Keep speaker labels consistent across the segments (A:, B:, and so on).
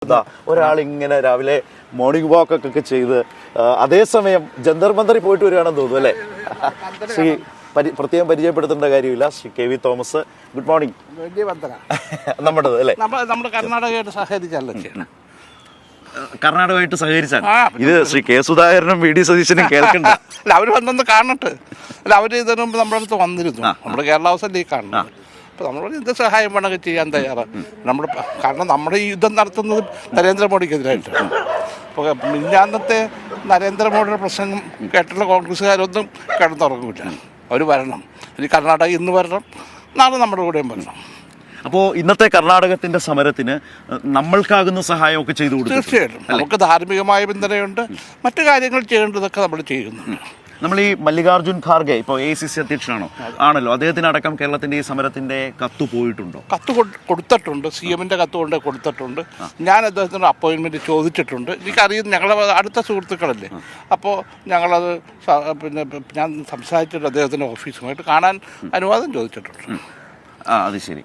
A: ഒരാൾ ഇങ്ങനെ രാവിലെ മോർണിംഗ് വാക്ക് ഒക്കെ ചെയ്ത് അതേസമയം ജന്തർ മന്ദറിൽ പോയിട്ട് വരികയാണെന്ന് തോന്നുന്നു അല്ലേ? ശ്രീ പ്രത്യേകം പരിചയപ്പെടുത്തേണ്ട കാര്യമില്ല. Shri KV Thomas, good morning. നമ്മുടേത് അല്ലേ?
B: നമ്മുടെ കർണാടകയായിട്ട് സഹകരിച്ചല്ലോ ചെയ്യണം.
A: കർണാടകമായിട്ട് സഹകരിച്ചാണ് ഇത്. ശ്രീ K. സുധാകരനും VD സതീശനും കേൾക്കണ്ട.
B: അല്ല, അവർ വന്നൊന്ന് കാണട്ടെ. അല്ല, അവർ ഇതിനു മുമ്പ് നമ്മുടെ അടുത്ത് വന്നിരുന്നു. നമ്മുടെ കേരള ഹൗസല്ലേ കാണുന്നത്. അപ്പോൾ നമ്മൾ എന്ത് സഹായം വേണമെങ്കിൽ ചെയ്യാൻ തയ്യാറാണ്. കാരണം നമ്മുടെ ഈ യുദ്ധം നടത്തുന്നത് നരേന്ദ്രമോദിക്കെതിരായിട്ടാണ്. അപ്പോൾ മിന്നാന്നത്തെ നരേന്ദ്രമോദിയുടെ പ്രസംഗം കേട്ടുള്ള കോൺഗ്രസ്സുകാരൊന്നും കിടന്നുറങ്ങില്ല. അവർ വരണം. ഇനി കർണാടക ഇന്ന് വരണം, നാളെ നമ്മുടെ കൂടെയും വരണം.
A: അപ്പോൾ ഇന്നത്തെ കർണാടകത്തിന്റെ സമരത്തിന് നമ്മൾക്കാകുന്ന സഹായമൊക്കെ ചെയ്തു കൊടുക്കും.
B: തീർച്ചയായിട്ടും നമുക്ക് ധാർമ്മികമായ പിന്തുണയുണ്ട്. മറ്റു കാര്യങ്ങൾ ചെയ്യേണ്ടതൊക്കെ നമ്മൾ ചെയ്യുന്നുണ്ട്.
A: നമ്മൾ ഈ മല്ലികാർജുൻ ഖാർഗെ ഇപ്പോൾ AICC അധ്യക്ഷനാണോ ആണല്ലോ, അദ്ദേഹത്തിനടക്കം കേരളത്തിന്റെ ഈ സമരത്തിന്റെ കത്ത് പോയിട്ടുണ്ടോ?
B: കത്ത് കൊടുത്തിട്ടുണ്ട്. CM-ന്റെ കത്ത് കൊണ്ട് കൊടുത്തിട്ടുണ്ട്. ഞാൻ അദ്ദേഹത്തിന് അപ്പോയിൻമെൻറ്റ് ചോദിച്ചിട്ടുണ്ട്. എനിക്കറിയുന്ന ഞങ്ങളെ അടുത്ത സുഹൃത്തുക്കളല്ലേ. അപ്പോൾ ഞങ്ങളത് ഞാൻ സംസാരിച്ചിട്ട് അദ്ദേഹത്തിൻ്റെ ഓഫീസുമായിട്ട് കാണാൻ അനുവാദം ചോദിച്ചിട്ടുണ്ട്.
A: അത് ശരി.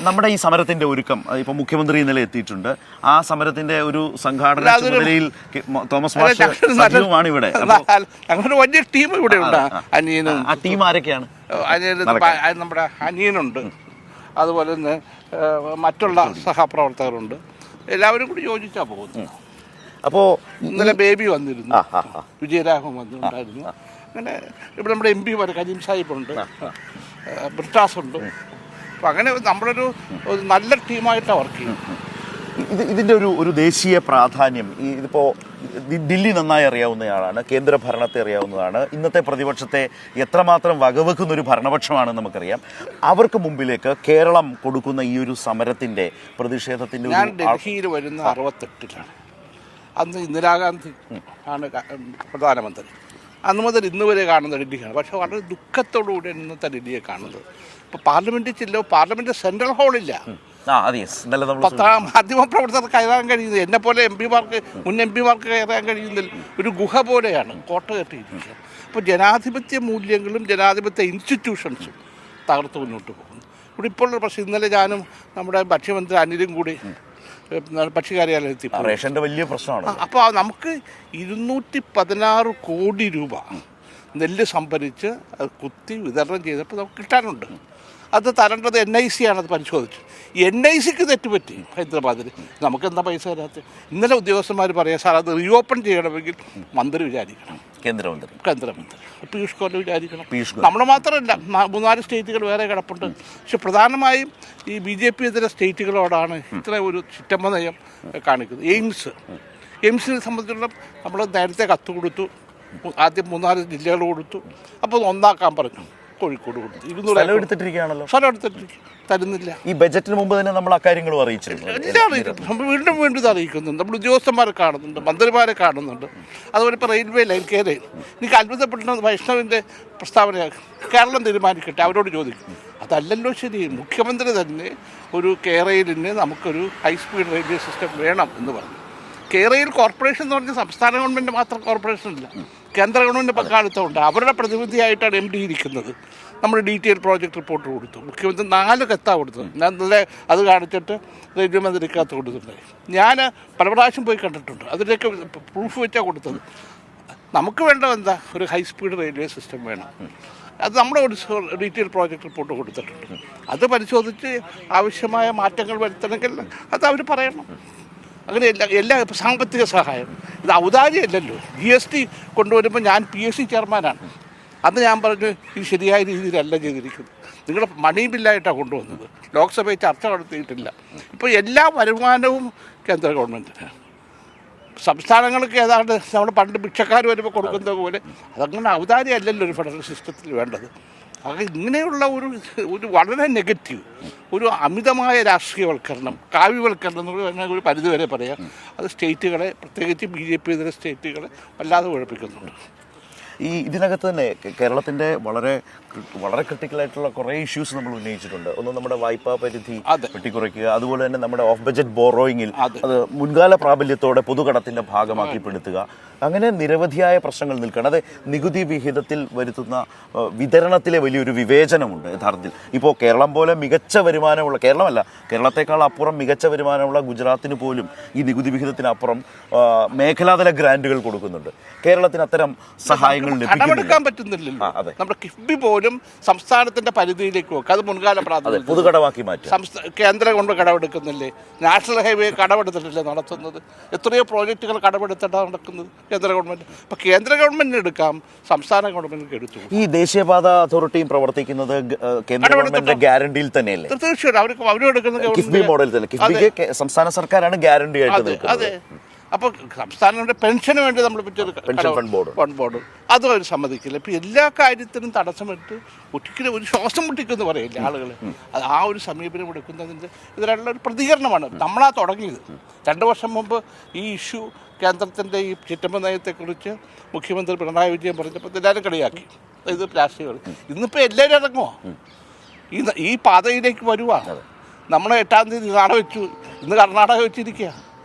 A: നമ്മുടെ ഈ സമരത്തിന്റെ ഒരുക്കം ഇപ്പോൾ മുഖ്യമന്ത്രി ഇന്നലെ എത്തിയിട്ടുണ്ട്. ആ സമരത്തിന്റെ ഒരു സംഘാടന ചുമതലയിൽ തോമസ് മാഷ് സജീവമാണ് ഇവിടെ.
B: അങ്ങനെ വലിയ ടീം ഇവിടെ ഉണ്ട്. അനിയനും.
A: ആ ടീം ആരൊക്കെയാണ്?
B: നമ്മുടെ അനിയനുണ്ട്, അതുപോലെ തന്നെ മറ്റുള്ള സഹപ്രവർത്തകരുണ്ട്. എല്ലാവരും കൂടി യോജിച്ചാണ് പോകുന്നത്.
A: അപ്പോൾ
B: ഇന്നലെ ബേബി വന്നിരുന്നു, വിജയരാഘവൻ വന്നിട്ടുണ്ടായിരുന്നു. അങ്ങനെ ഇവിടെ നമ്മുടെ MP കരീം സാഹിബുണ്ട്, ബ്രിട്ടാസ് ഉണ്ട്. അപ്പം അങ്ങനെ നമ്മളൊരു നല്ല ടീമായിട്ടാണ് വർക്ക് ചെയ്യുന്നത്.
A: ഇതിൻ്റെ ഒരു ദേശീയ പ്രാധാന്യം ഇതിപ്പോൾ ദില്ലി നന്നായി അറിയാവുന്നയാളാണ്, കേന്ദ്ര ഭരണത്തെ അറിയാവുന്നതാണ്, ഇന്നത്തെ പ്രതിപക്ഷത്തെ എത്രമാത്രം വകവെക്കുന്നൊരു ഭരണപക്ഷമാണെന്ന് നമുക്കറിയാം. അവർക്ക് മുമ്പിലേക്ക് കേരളം കൊടുക്കുന്ന ഈ ഒരു സമരത്തിൻ്റെ പ്രതിഷേധത്തിൻ്റെ
B: ഞാൻ ഡൽഹിയിൽ വരുന്ന 68-ലാണ്. അന്ന് ഇന്ദിരാഗാന്ധി ആണ് പ്രധാനമന്ത്രി. അന്ന് മുതൽ ഇന്ന് വരെ കാണുന്ന ഡൽഹിയാണ്. പക്ഷേ വളരെ ദുഃഖത്തോടുകൂടി ഇന്നത്തെ ഡൽഹിയെ കാണുന്നത്. ഇപ്പോൾ പാർലമെൻറ്റിൽ ചെല്ലോ, പാർലമെൻറ്റ് സെൻട്രൽ ഹാളില്ല. മാധ്യമപ്രവർത്തകർക്ക് കയറാൻ കഴിയുന്നത് എന്നെപ്പോലെ മുൻ എം പിമാർക്ക് കയറാൻ കഴിയുന്നതിൽ ഒരു ഗുഹ പോലെയാണ് കോട്ട കെട്ടിയിരിക്കുക. അപ്പോൾ ജനാധിപത്യ മൂല്യങ്ങളും ജനാധിപത്യ ഇൻസ്റ്റിറ്റ്യൂഷൻസും തകർത്ത് മുന്നോട്ട് പോകുന്നു. ഇവിടെ ഇപ്പോൾ പ്രശ്നം, ഇന്നലെ ഞാനും നമ്മുടെ ഭക്ഷ്യമന്ത്രി അനിലും കൂടി ഭക്ഷ്യകാര്യാലയത്തിൽ
A: റേഷൻ്റെ വലിയ പ്രശ്നമാണ്.
B: അപ്പോൾ നമുക്ക് 216 കോടി രൂപ നെല്ല് സംഭരിച്ച് അത് കുത്തി വിതരണം ചെയ്തപ്പോൾ നമുക്ക് കിട്ടാനുണ്ട്. അത് തരേണ്ടത് NIC ആണത് പരിശോധിച്ചു. NICക്ക് തെറ്റുപറ്റി ഹൈദരാബാദിൽ. നമുക്കെന്താ പൈസ തരാത്ത? ഇന്നലെ ഉദ്യോഗസ്ഥന്മാർ പറയാം, സാർ അത് റീഓപ്പൺ ചെയ്യണമെങ്കിൽ മന്ത്രി വിചാരിക്കണം, കേന്ദ്രമന്ത്രി പീയൂഷ് ഗോയൽ വിചാരിക്കണം. നമ്മൾ മാത്രമല്ല, 3-4 സ്റ്റേറ്റുകൾ വേറെ കിടപ്പുണ്ട്. പക്ഷെ പ്രധാനമായും ഈ BJP ഇതര സ്റ്റേറ്റുകളോടാണ് ഇത്ര ഒരു ചിറ്റമ്മ നയം കാണിക്കുന്നത്. എയിംസിനെ സംബന്ധിച്ചിടത്തോളം നമ്മൾ നേരത്തെ കത്ത് കൊടുത്തു. ആദ്യം 3-4 ജില്ലകൾ കൊടുത്തു. അപ്പോൾ ഒന്നാക്കാൻ പറഞ്ഞു. കോഴിക്കോട് കൊടുത്തു. 200
A: സ്ഥലം എടുത്തിട്ടിരിക്കുകയാണല്ലോ.
B: സ്ഥലം എടുത്തിട്ട് തരുന്നില്ല.
A: ഈ ബജറ്റിന് മുമ്പ് തന്നെ നമ്മൾ അക്കാര്യങ്ങളും അറിയിച്ചിരുന്നു.
B: എല്ലാം അറിയിക്കും. നമ്മൾ വീണ്ടും ഇത് അറിയിക്കുന്നുണ്ട്. നമ്മൾ ഉദ്യോഗസ്ഥന്മാരെ കാണുന്നുണ്ട്, മന്ത്രിമാരെ കാണുന്നുണ്ട്. അതുപോലെ ഇപ്പോൾ റെയിൽവേ ലൈൻ കേരളയിൽ എനിക്ക് അത്ഭുതപ്പെടുന്ന വൈഷ്ണവിൻ്റെ പ്രസ്താവന, കേരളം തീരുമാനിക്കട്ടെ, അവരോട് ചോദിക്കും. അതല്ലല്ലോ ശരി. മുഖ്യമന്ത്രി തന്നെ ഒരു കേരളിന് നമുക്കൊരു ഹൈസ്പീഡ് റെയിൽവേ സിസ്റ്റം വേണം എന്ന് പറഞ്ഞു. കേരളയിൽ കോർപ്പറേഷൻ എന്ന് പറഞ്ഞാൽ സംസ്ഥാന ഗവൺമെൻറ് മാത്രം കോർപ്പറേഷനില്ല, കേന്ദ്ര ഗവൺമെൻറ് പങ്കാളിത്തമുണ്ട്. അവരുടെ പ്രതിനിധിയായിട്ടാണ് MD ഇരിക്കുന്നത്. നമ്മൾ ഡീറ്റെയിൽ പ്രോജക്റ്റ് റിപ്പോർട്ട് കൊടുത്തു. മുഖ്യമന്ത്രി 4 കത്താണ് കൊടുത്തത്. ഞാൻ ഇന്നലെ അത് കാണിച്ചിട്ട് റെയിൽവേ മന്ത്രിക്ക് കത്ത് കൊടുത്തിട്ടുണ്ടായി. ഞാൻ പല പ്രാവശ്യം പോയി കണ്ടിട്ടുണ്ട്. അതിലേക്ക് പ്രൂഫ് വെച്ചാണ് കൊടുത്തത്. നമുക്ക് വേണ്ടത് എന്താ? ഒരു ഹൈസ്പീഡ് റെയിൽവേ സിസ്റ്റം വേണം. അത് നമ്മൾ ഒരു ഡീറ്റെയിൽ പ്രോജക്റ്റ് റിപ്പോർട്ട് കൊടുത്തിട്ടുണ്ട്. അത് പരിശോധിച്ച് ആവശ്യമായ മാറ്റങ്ങൾ വരുത്തണമെങ്കിൽ അത് അവർ പറയണം. അങ്ങനെ എല്ലാ സാമ്പത്തിക സഹായം, ഇത് ഔദാര്യമല്ലല്ലോ. GST കൊണ്ടുവരുമ്പോൾ ഞാൻ PSC ചെയർമാനാണ്. അന്ന് ഞാൻ പറഞ്ഞു, ഇത് ശരിയായ രീതിയിലല്ല ചെയ്തിരിക്കുന്നത്. നിങ്ങൾ മണി ബില്ലായിട്ടാണ് കൊണ്ടുവന്നത്, ലോക്സഭയിൽ ചർച്ച നടത്തിയിട്ടില്ല. ഇപ്പോൾ എല്ലാ വരുമാനവും കേന്ദ്ര ഗവൺമെൻറ്റിന്. സംസ്ഥാനങ്ങൾക്ക് ഏതാണ്ട് നമ്മൾ പണ്ട് ഭിക്ഷക്കാർ വരുമ്പോൾ കൊടുക്കുന്നത് പോലെ അതങ്ങനെ ഔദാര്യമല്ലല്ലോ ഒരു ഫെഡറൽ സിസ്റ്റത്തിൽ വേണ്ടത്. അത് ഇങ്ങനെയുള്ള ഒരു വളരെ നെഗറ്റീവ്, ഒരു അമിതമായ രാഷ്ട്രീയവൽക്കരണം, കാവ്യവൽക്കരണം എന്ന് ഒരു പരിധിവരെ പറയാം. അത് സ്റ്റേറ്റുകളെ, പ്രത്യേകിച്ച് BJP ഇതര സ്റ്റേറ്റുകളെ വല്ലാതെ കുഴപ്പിക്കുന്നുണ്ട്.
A: ഇതിനകത്ത് തന്നെ കേരളത്തിൻ്റെ വളരെ വളരെ ക്രിട്ടിക്കലായിട്ടുള്ള കുറേ ഇഷ്യൂസ് നമ്മൾ ഉന്നയിച്ചിട്ടുണ്ട്. ഒന്ന് നമ്മുടെ വായ്പാ പരിധി വെട്ടിക്കുറയ്ക്കുക, അതുപോലെ തന്നെ നമ്മുടെ ഓഫ് ബജറ്റ് ബോറോയിങ്ങിൽ അത് മുൻകാല പ്രാബല്യത്തോടെ പൊതുകടത്തിൻ്റെ ഭാഗമാക്കിപ്പെടുത്തുക, അങ്ങനെ നിരവധിയായ പ്രശ്നങ്ങൾ നിൽക്കുകയാണ്. അത് നികുതി വിഹിതത്തിൽ വരുത്തുന്ന വിതരണത്തിലെ വലിയൊരു വിവേചനമുണ്ട് യഥാർത്ഥത്തിൽ. ഇപ്പോൾ കേരളം പോലെ മികച്ച വരുമാനമുള്ള, കേരളമല്ല കേരളത്തെക്കാൾ അപ്പുറം മികച്ച വരുമാനമുള്ള ഗുജറാത്തിന് പോലും ഈ നികുതി വിഹിതത്തിനപ്പുറം മേഖലാതല ഗ്രാൻറ്റുകൾ കൊടുക്കുന്നുണ്ട്. കേരളത്തിന് അത്തരം സഹായങ്ങൾ
B: കടമെടുക്കാൻ പറ്റുന്നില്ലല്ലോ. നമ്മുടെ കിഫ്ബി പോലും സംസ്ഥാനത്തിന്റെ പരിധിയിലേക്ക് വെക്കുക, അത് മുൻകാല പ്രാധാന്യം
A: പൊതുകടമാക്കി മാറ്റും.
B: കേന്ദ്രം കൊണ്ട് കടമെടുക്കുന്നില്ലേ? നാഷണൽ ഹൈവേ കടമെടുത്തിട്ടില്ലേ നടത്തുന്നത്? എത്രയോ പ്രോജക്റ്റുകൾ കടമെടുത്തിട്ടാണ് നടക്കുന്നത് കേന്ദ്ര ഗവൺമെന്റ്. അപ്പോൾ കേന്ദ്ര ഗവൺമെന്റിന് എടുക്കാം, സംസ്ഥാന ഗവൺമെന്റിന് എടുത്തു.
A: ഈ ദേശീയപാത അതോറിറ്റിയും പ്രവർത്തിക്കുന്നത് കേന്ദ്ര ഗവൺമെന്റിന്റെ ഗ്യാരണ്ടിയിൽ തന്നെയല്ലേ?
B: തീർച്ചയായിട്ടും അവരും എടുക്കുന്നത്
A: കിഫ്ബി മോഡൽ തന്നെ. കിഫ്ബിക്ക് സംസ്ഥാന സർക്കാരാണ് ഗ്യാരണ്ടി ആയിട്ട് നിൽക്കുന്നത്.
B: അപ്പോൾ സംസ്ഥാനങ്ങളുടെ പെൻഷന് വേണ്ടി നമ്മൾ
A: ഫണ്ട്
B: ബോർഡ് അതും അവർ സമ്മതിക്കില്ല. ഇപ്പം എല്ലാ കാര്യത്തിനും തടസ്സമിട്ട് ഒരിക്കലും ഒരു ശ്വാസം മുട്ടിക്കെന്ന് പറയില്ല ആളുകൾ. അത് ആ ഒരു സമീപനം എടുക്കുന്നതിൻ്റെ ഇതിലുള്ള ഒരു പ്രതികരണമാണ് നമ്മളാ തുടങ്ങിയത്. 2 വർഷം മുമ്പ് ഈ ഇഷ്യൂ കേന്ദ്രത്തിൻ്റെ ഈ ചിറ്റമ്പ നയത്തെക്കുറിച്ച് മുഖ്യമന്ത്രി പിണറായി വിജയൻ പറഞ്ഞപ്പോൾ എല്ലാവരും കളിയാക്കി, ഇത് രാഷ്ട്രീയമാണ്. ഇന്നിപ്പോൾ എല്ലാവരും ഇറങ്ങുമോ? ഈ പാതയിലേക്ക് വരുവാ. നമ്മൾ 8-ാം തീയതി നാളെ വെച്ചു, ഇന്ന് കർണാടക വെച്ചിരിക്കുക.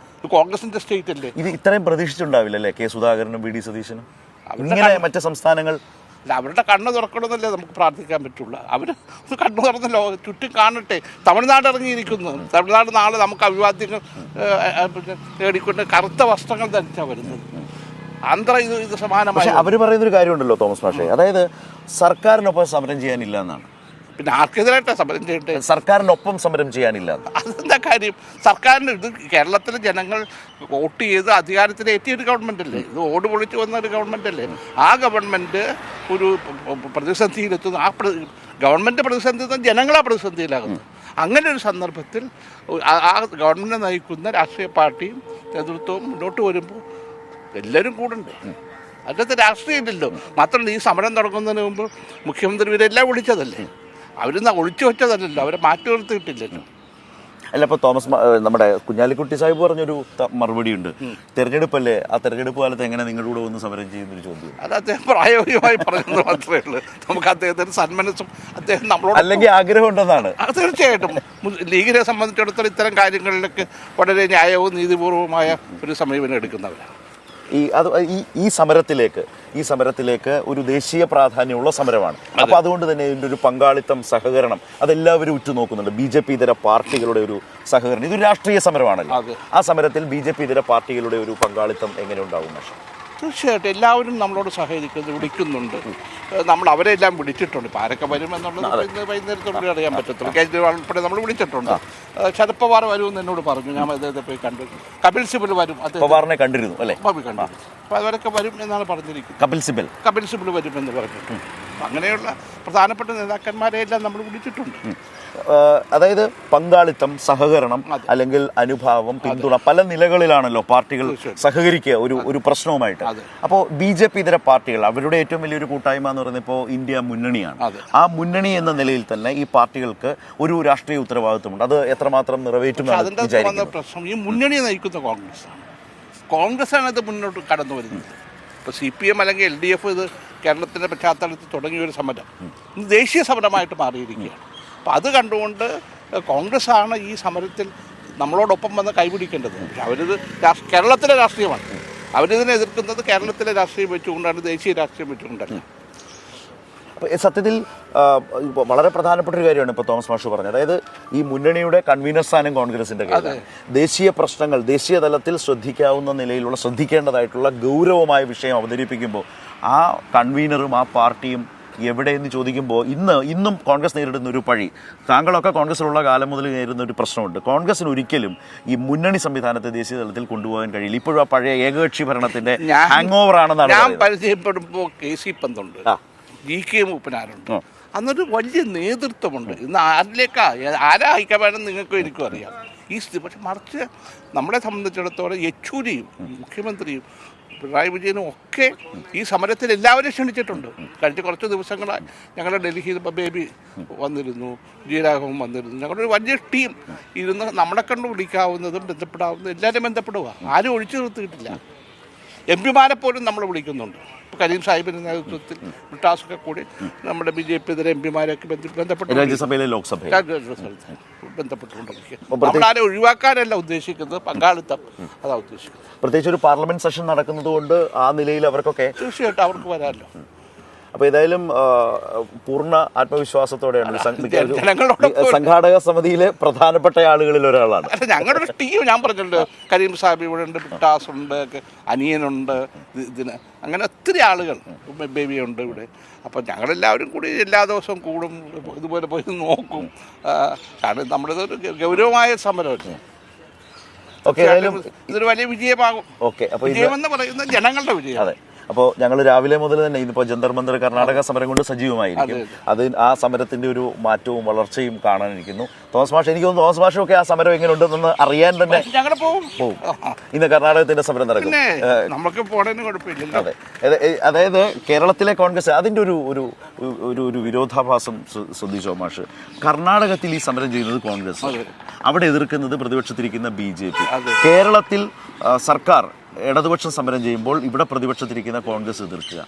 B: കോൺഗ്രസിന്റെ സ്റ്റേറ്റ് അല്ലേ? ഇത്
A: ഇത്രയും പ്രതീക്ഷിച്ചിട്ടുണ്ടാവില്ലല്ലേ കെ സുധാകരനും വി ഡി സതീശനും? ഇങ്ങനെ മറ്റ് സംസ്ഥാനങ്ങൾ
B: അവരുടെ കണ്ണ് തുറക്കണമെന്നല്ലേ നമുക്ക് പ്രാർത്ഥിക്കാൻ പറ്റുള്ളൂ. അവർ കണ്ണ് തുറന്നല്ലോ, ചുറ്റും കാണട്ടെ. തമിഴ്നാട് ഇറങ്ങിയിരിക്കുന്നു. തമിഴ്നാട് നാളെ നമുക്ക് അഭിവാദ്യങ്ങൾ നേടിക്കൊണ്ട് കറുത്ത വസ്ത്രങ്ങൾ ധരിച്ചാണ് വരുന്നത്. ആന്ധ്ര ഇത് സമാനമായി.
A: അവർ പറയുന്നൊരു കാര്യമുണ്ടല്ലോ തോമസ് മാഷേ, അതായത് സർക്കാരിനൊപ്പം സമരം ചെയ്യാനില്ല എന്നാണ്.
B: പിന്നെ ആർക്കെതിരായിട്ടാണ് സമരം ചെയ്യട്ടെ?
A: സർക്കാരിനൊപ്പം സമരം ചെയ്യാനില്ല.
B: അതെന്താ കാര്യം? സർക്കാരിന് ഇത് കേരളത്തിലെ ജനങ്ങൾ വോട്ട് ചെയ്ത് അധികാരത്തിലെത്തിയ ഒരു ഗവൺമെൻറ് അല്ലേ? ഇത് ഓട് പൊളിച്ച് വന്ന ഒരു ഗവൺമെൻറ് അല്ലേ? ആ ഗവൺമെൻറ് ഒരു പ്രതിസന്ധിയിലെത്തുന്നു. ഗവൺമെൻറ് പ്രതിസന്ധി ജനങ്ങളാ പ്രതിസന്ധിയിലാകുന്നു. അങ്ങനെ ഒരു സന്ദർഭത്തിൽ ആ ഗവൺമെൻറ് നയിക്കുന്ന രാഷ്ട്രീയ പാർട്ടിയും നേതൃത്വവും മുന്നോട്ട് വരുമ്പോൾ എല്ലാവരും കൂടണ്ടേ? അതിനകത്ത് രാഷ്ട്രീയമില്ലല്ലോ. മാത്രമല്ല, ഈ സമരം തുടങ്ങുന്നതിന് മുമ്പ് മുഖ്യമന്ത്രി ഇവരെല്ലാം വിളിച്ചതല്ലേ? അവരിന്ന് ഒളിച്ചു വെച്ചതല്ലല്ലോ, അവരെ മാറ്റി നിർത്തിയിട്ടില്ലല്ലോ.
A: അല്ല, ഇപ്പോൾ നമ്മുടെ കുഞ്ഞാലിക്കുട്ടി സാഹിബ് പറഞ്ഞൊരു മറുപടി ഉണ്ട്, തെരഞ്ഞെടുപ്പല്ലേ, ആ തെരഞ്ഞെടുപ്പ് കാലത്ത് എങ്ങനെ നിങ്ങളുടെ കൂടെ ഒന്ന് സമരം ചെയ്യുന്നൊരു ചോദ്യം.
B: അത് അദ്ദേഹം പ്രായോഗികമായി പറയുന്നത് മാത്രമേ ഉള്ളൂ. നമുക്ക് അദ്ദേഹത്തിന് സന്മനസ്സും അദ്ദേഹം നമ്മളോട്
A: അല്ലെങ്കിൽ ആഗ്രഹം ഉണ്ടെന്നാണ്.
B: തീർച്ചയായിട്ടും ലീഗിനെ സംബന്ധിച്ചിടത്തോളം ഇത്തരം കാര്യങ്ങളിലൊക്കെ വളരെ ന്യായവും നീതിപൂർവമായ ഒരു സമീപനം എടുക്കുന്നവരാണ്.
A: ഈ സമരത്തിലേക്ക് ഒരു ദേശീയ പ്രാധാന്യമുള്ള സമരമാണ്. അപ്പോൾ അതുകൊണ്ട് തന്നെ ഇതിൻ്റെ ഒരു പങ്കാളിത്തം, സഹകരണം അതെല്ലാവരും ഉറ്റുനോക്കുന്നുണ്ട്. BJP ഇതര പാർട്ടികളുടെ ഒരു സഹകരണം, ഇതൊരു രാഷ്ട്രീയ സമരമാണല്ലോ. ആ സമരത്തിൽ BJP ഇതര പാർട്ടികളുടെ ഒരു പങ്കാളിത്തം എങ്ങനെ ഉണ്ടാവും?
B: തീർച്ചയായിട്ടും എല്ലാവരും നമ്മളോട് സഹകരിക്കുന്നു, വിളിക്കുന്നുണ്ട്. നമ്മൾ അവരെല്ലാം വിളിച്ചിട്ടുണ്ട്. ഇപ്പോൾ ആരൊക്കെ വരുമെന്നുള്ളത് ഇന്ന് വൈകുന്നേരത്തോടെ അറിയാൻ പറ്റത്തുള്ളൂ. കേജ്രിവാൾ ഉൾപ്പെടെ നമ്മൾ വിളിച്ചിട്ടുണ്ട്. ശരത് പവാർ വരുമെന്ന് എന്നോട് പറഞ്ഞു. ഞാൻ അദ്ദേഹത്തെ പോയി കണ്ടു. കപിൽ സിബൽ വരും.
A: പവാറിനെ കണ്ടിരുന്നു അല്ലേ?
B: കണ്ടിരുന്നു. അപ്പോൾ അവരൊക്കെ വരും എന്നാണ് പറഞ്ഞിരിക്കുന്നത്. കപിൽ സിബൽ വരുമെന്ന് പറഞ്ഞിട്ടുണ്ട്. അങ്ങനെയുള്ള പ്രധാനപ്പെട്ട നേതാക്കന്മാരെയെല്ലാം നമ്മൾ വിളിച്ചിട്ടുണ്ട്.
A: അതായത് പങ്കാളിത്തം, സഹകരണം, അല്ലെങ്കിൽ അനുഭാവം, പിന്തുണ പല നിലകളിലാണല്ലോ പാർട്ടികൾ സഹകരിക്കുക ഒരു പ്രശ്നവുമായിട്ട്. അപ്പോൾ BJP ഇതര പാർട്ടികൾ അവരുടെ ഏറ്റവും വലിയൊരു കൂട്ടായ്മ എന്ന് പറയുന്നത് ഇപ്പോൾ ഇന്ത്യ മുന്നണിയാണ്. ആ മുന്നണി എന്ന നിലയിൽ തന്നെ ഈ പാർട്ടികൾക്ക് ഒരു രാഷ്ട്രീയ ഉത്തരവാദിത്വമുണ്ട്. അത് എത്രമാത്രം നിറവേറ്റുമെന്ന് വിചാരിക്കുന്നു.
B: പ്രശ്നം ഈ മുന്നണി നയിക്കുന്ന കോൺഗ്രസ്സാണ് ഇത് മുന്നോട്ട് കടന്നു വരുന്നത്. ഇപ്പോൾ CPM അല്ലെങ്കിൽ LDF ഇത് കേരളത്തിൻ്റെ പശ്ചാത്തലത്തിൽ തുടങ്ങിയൊരു സമരം ഇന്ന് ദേശീയ സമരമായിട്ട് മാറിയിരിക്കുകയാണ്. അപ്പോൾ അത് കണ്ടുകൊണ്ട് കോൺഗ്രസ്സാണ് ഈ സമരത്തിൽ നമ്മളോടൊപ്പം വന്ന് കൈപിടിക്കേണ്ടത്. പക്ഷെ അവരിത് കേരളത്തിലെ രാഷ്ട്രീയമാണ്. അവരിതിനെ എതിർക്കുന്നത് കേരളത്തിലെ രാഷ്ട്രീയം വെച്ചുകൊണ്ടാണ്, ദേശീയ രാഷ്ട്രീയം വെച്ചുകൊണ്ടല്ല.
A: സത്യത്തിൽ വളരെ പ്രധാനപ്പെട്ട ഒരു കാര്യമാണ് ഇപ്പോൾ തോമസ് മാഷ് പറഞ്ഞത്. അതായത് ഈ മുന്നണിയുടെ കൺവീനർ സ്ഥാനം കോൺഗ്രസിൻ്റെ കയ്യിലാണ്. ദേശീയ പ്രശ്നങ്ങൾ ദേശീയ തലത്തിൽ ശ്രദ്ധിക്കാവുന്ന നിലയിലുള്ള, ശ്രദ്ധിക്കേണ്ടതായിട്ടുള്ള ഗൗരവമായ വിഷയം അവതരിപ്പിക്കുമ്പോൾ ആ കൺവീനറും ആ പാർട്ടിയും എവിടെയെന്ന് ചോദിക്കുമ്പോൾ ഇന്നും കോൺഗ്രസ് നേരിടുന്ന ഒരു പഴി, താങ്കളൊക്കെ കോൺഗ്രസിലുള്ള കാലം മുതൽ നേരിടുന്ന ഒരു പ്രശ്നമുണ്ട്. കോൺഗ്രസിന് ഒരിക്കലും ഈ മുന്നണി സംവിധാനത്തെ ദേശീയ തലത്തിൽ കൊണ്ടുപോകാൻ കഴിയില്ല. ഇപ്പോഴും ആ പഴയ ഏകകക്ഷി ഭരണത്തിന്റെ ഹാങ് ഓവർ ആണെന്നാണ്
B: ഞാൻ പരിചയപ്പെടുമ്പോൾ. KC പന്തുണ്ട്, GK മൂപ്പനാരുണ്ട്. അന്നൊരു വലിയ നേതൃത്വമുണ്ട്. ഇന്ന് ആരാ ഹൈക്കമാൻഡെന്ന് നിങ്ങൾക്കും എനിക്കും അറിയാം ഈ സ്ഥിതി. പക്ഷെ മറിച്ച് നമ്മളെ സംബന്ധിച്ചിടത്തോളം യെച്ചൂരിയും മുഖ്യമന്ത്രിയും പിണറായി വിജയനും ഒക്കെ ഈ സമരത്തിൽ എല്ലാവരും ക്ഷണിച്ചിട്ടുണ്ട്. കഴിഞ്ഞ കുറച്ച് ദിവസങ്ങളായി ഞങ്ങളുടെ ഡൽഹിയിൽ ഇപ്പോൾ ബേബി വന്നിരുന്നു, ജയരാഘവൻ വന്നിരുന്നു. ഞങ്ങളുടെ ഒരു വലിയ ടീം ഇരുന്ന് നമ്മളെ കണ്ട് വിളിക്കാവുന്നതും ബന്ധപ്പെടാവുന്നതും എല്ലാവരും ബന്ധപ്പെടുക. ആരും ഒഴിച്ചു നിർത്തിയിട്ടില്ല. എംപിമാരെ പോലും നമ്മൾ വിളിക്കുന്നുണ്ട്. കരീം സാഹിബിൻ്റെ നേതൃത്വത്തിൽ ബ്രിട്ടാസൊക്കെ കൂടി നമ്മുടെ BJP ഇതര എംപിമാരൊക്കെ ബന്ധപ്പെട്ട്
A: രാജ്യസഭയിലെ ലോക്സഭയിൽ
B: ബന്ധപ്പെട്ടുകൊണ്ടിരിക്കുക. നമ്മളാരെ ഒഴിവാക്കാനല്ല ഉദ്ദേശിക്കുന്നത്, പങ്കാളിത്തം അതാ ഉദ്ദേശിക്കുന്നത്.
A: പ്രത്യേകിച്ച് ഒരു പാർലമെന്റ് സെഷൻ നടക്കുന്നത് കൊണ്ട് ആ നിലയിൽ അവർക്കൊക്കെ
B: തീർച്ചയായിട്ടും അവർക്ക് വരാമല്ലോ.
A: അപ്പോൾ ഏതായാലും പൂർണ്ണ ആത്മവിശ്വാസത്തോടെയാണ്
B: ജനങ്ങളോട്
A: സംഘാടക സമിതിയിലെ പ്രധാനപ്പെട്ട ആളുകളിൽ ഒരാളാണ്.
B: അല്ല, ഞങ്ങളുടെ ഒരു ടീം ഞാൻ പറഞ്ഞല്ലോ, കരീം സാഹിബ് ഇവിടെ ഉണ്ട്, ബ്രിട്ടാസ് ഉണ്ട്, അനിയനുണ്ട്, ഇതിന് അങ്ങനെ ഒത്തിരി ആളുകൾ, ബേബിയുണ്ട് ഇവിടെ. അപ്പം ഞങ്ങളെല്ലാവരും കൂടി എല്ലാ ദിവസവും കൂടും, ഇതുപോലെ പോയി നോക്കും. കാരണം നമ്മുടേതൊരു ഗൗരവമായ സമരമല്ലേ.
A: ഓക്കെ,
B: ഇതൊരു വലിയ വിജയമാകും.
A: ഓക്കെ, അപ്പോൾ
B: വിജയമെന്ന് പറയുന്നത് ജനങ്ങളുടെ വിജയം.
A: അതെ, അപ്പോൾ ഞങ്ങൾ രാവിലെ മുതൽ തന്നെ ഇന്നിപ്പോൾ ജന്തർ മന്ദിർ കർണാടക സമരം കൊണ്ട് സജീവമായിരിക്കും. അത് ആ സമരത്തിന്റെ ഒരു മാറ്റവും വളർച്ചയും കാണാനിരിക്കുന്നു. തോമസ് മാഷ്, എനിക്ക് തോന്നുന്നു തോമസ് മാഷൊക്കെ ആ സമരം എങ്ങനെ ഉണ്ടെന്ന് അറിയാൻ തന്നെ
B: ഞങ്ങൾ പോകും.
A: ഇന്ന് കർണാടകത്തിന്റെ സമരം നടക്കും.
B: നമുക്ക് പോണേന് കുഴപ്പമില്ല.
A: അതെ, അതായത് കേരളത്തിലെ കോൺഗ്രസ് അതിന്റെ ഒരു ഒരു ഒരു വിരോധാഭാസം ശ്രദ്ധിച്ചോ മാഷ്? കർണാടകത്തിൽ ഈ സമരം ചെയ്യുന്നത് കോൺഗ്രസ്, അവിടെ എതിർക്കുന്നത് പ്രതിപക്ഷത്തിരിക്കുന്ന BJP. കേരളത്തിൽ സർക്കാർ ഇടതുപക്ഷം സമരം ചെയ്യുമ്പോൾ ഇവിടെ പ്രതിപക്ഷത്തിരിക്കുന്ന കോൺഗ്രസ് എതിർക്കുക.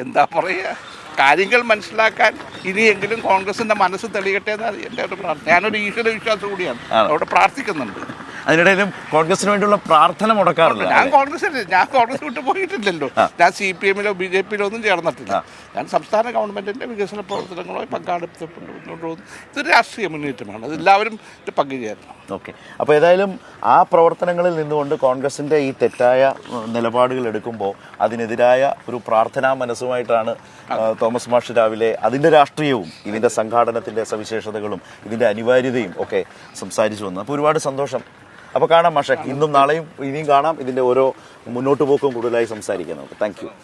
B: എന്താ പറയുക, കാര്യങ്ങൾ മനസ്സിലാക്കാൻ ഇനിയെങ്കിലും കോൺഗ്രസിന്റെ മനസ്സ് തെളിയട്ടെ എന്നാണ് എൻ്റെ ഒരു പ്രാർത്ഥന. ഞാനൊരു ഈശ്വര വിശ്വാസം കൂടിയാണ്, അവിടെ പ്രാർത്ഥിക്കുന്നുണ്ട്.
A: അതിനിടയിലും കോൺഗ്രസിന് വേണ്ടിയുള്ള പ്രാർത്ഥന മുടക്കാറില്ല.
B: ഞാൻ കോൺഗ്രസ് വിട്ട് പോയിട്ടില്ലല്ലോ. ഞാൻ CPM-ലോ BJP-ലോ ഒന്നും ചേർന്നിട്ടില്ല. ഞാൻ സംസ്ഥാന ഗവൺമെന്റിന്റെ വികസന പ്രവർത്തനങ്ങളുമായി പങ്കാളിത്തപ്പെട്ടു മുന്നോട്ട് പോകുന്നു. ഇതൊരു രാഷ്ട്രീയ മുന്നേറ്റമാണ്, അതെല്ലാവരും പങ്കുചേരണം.
A: ഓക്കെ, അപ്പോൾ ഏതായാലും ആ പ്രവർത്തനങ്ങളിൽ നിന്നുകൊണ്ട് കോൺഗ്രസിൻ്റെ ഈ തെറ്റായ നിലപാടുകൾ എടുക്കുമ്പോൾ അതിനെതിരായ ഒരു പ്രാർത്ഥനാ മനസ്സുമായിട്ടാണ് തോമസ് മാഷ് രാവിലെ അതിൻ്റെ രാഷ്ട്രീയവും ഇതിൻ്റെ സംഘാടനത്തിൻ്റെ സവിശേഷതകളും ഇതിൻ്റെ അനിവാര്യതയും ഒക്കെ സംസാരിച്ചു വന്നു. അപ്പോൾ ഒരുപാട് സന്തോഷം. അപ്പോൾ കാണാം മാഷെ, ഇന്നും നാളെയും ഇനിയും കാണാം. ഇതിൻ്റെ ഓരോ മുന്നോട്ട് പോക്കും കൂടുതലായി സംസാരിക്കാം നമുക്ക്. Thank you.